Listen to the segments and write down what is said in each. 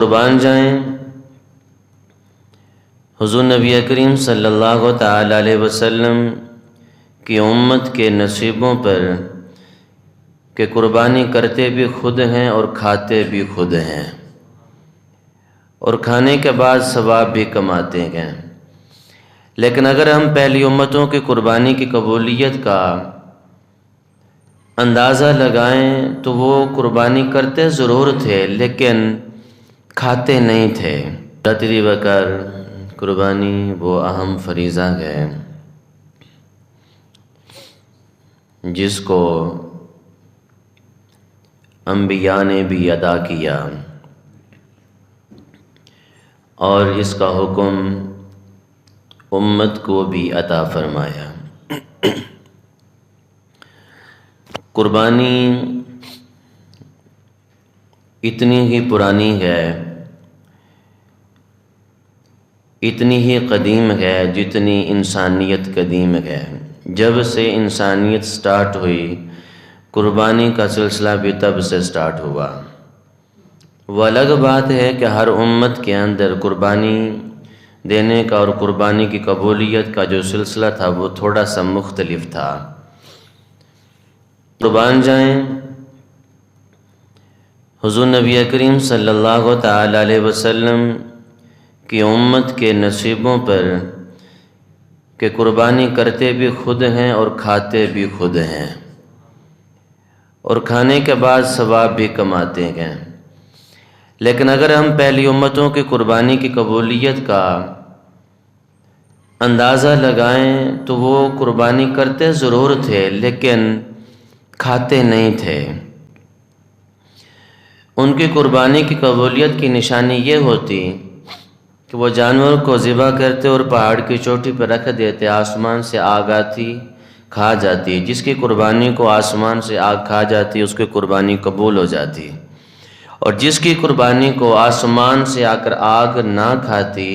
قربان جائیں حضور نبی کریم صلی اللہ تعالی علیہ وسلم کی امت کے نصیبوں پر کہ قربانی کرتے بھی خود ہیں اور کھاتے بھی خود ہیں، اور کھانے کے بعد ثواب بھی کماتے ہیں۔ لیکن اگر ہم پہلی امتوں کی قربانی کی قبولیت کا اندازہ لگائیں تو وہ قربانی کرتے ضرور تھے لیکن کھاتے نہیں تھے۔ تدری وکر قربانی وہ اہم فریضہ ہے جس کو انبیاء نے بھی ادا کیا، اور اس کا حکم امت کو بھی عطا فرمایا۔ قربانی اتنی ہی پرانی ہے، اتنی ہی قدیم ہے جتنی انسانیت قدیم ہے۔ جب سے انسانیت سٹارٹ ہوئی، قربانی کا سلسلہ بھی تب سے سٹارٹ ہوا۔ وہ الگ بات ہے کہ ہر امت کے اندر قربانی دینے کا اور قربانی کی قبولیت کا جو سلسلہ تھا وہ تھوڑا سا مختلف تھا۔ قربان جائیں حضور نبی کریم صلی اللہ تعالی علیہ وسلم کی امت کے نصیبوں پر کہ قربانی کرتے بھی خود ہیں اور کھاتے بھی خود ہیں، اور کھانے کے بعد ثواب بھی کماتے ہیں۔ لیکن اگر ہم پہلی امتوں کی قربانی کی قبولیت کا اندازہ لگائیں تو وہ قربانی کرتے ضرور تھے لیکن کھاتے نہیں تھے۔ ان کی قربانی کی قبولیت کی نشانی یہ ہوتی کہ وہ جانور کو ذبح کرتے اور پہاڑ کی چوٹی پر رکھ دیتے، آسمان سے آگ آتی کھا جاتی۔ جس کی قربانی کو آسمان سے آگ کھا جاتی اس کی قربانی قبول ہو جاتی، اور جس کی قربانی کو آسمان سے آ کر آگ نہ کھاتی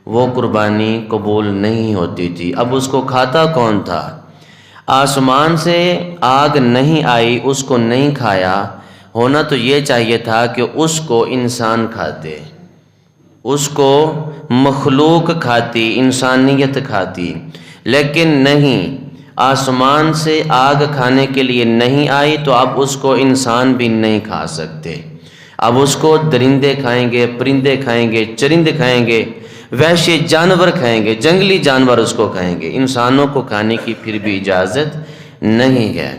وہ قربانی قبول نہیں ہوتی تھی۔ اب اس کو کھاتا کون تھا؟ آسمان سے آگ نہیں آئی، اس کو نہیں کھایا، ہونا تو یہ چاہیے تھا کہ اس کو انسان کھاتے، اس کو مخلوق کھاتی، انسانیت کھاتی، لیکن نہیں، آسمان سے آگ کھانے کے لیے نہیں آئی تو اب اس کو انسان بھی نہیں کھا سکتے۔ اب اس کو درندے کھائیں گے، پرندے کھائیں گے، چرندے کھائیں گے، وحشی جانور کھائیں گے، جنگلی جانور اس کو کھائیں گے، انسانوں کو کھانے کی پھر بھی اجازت نہیں ہے۔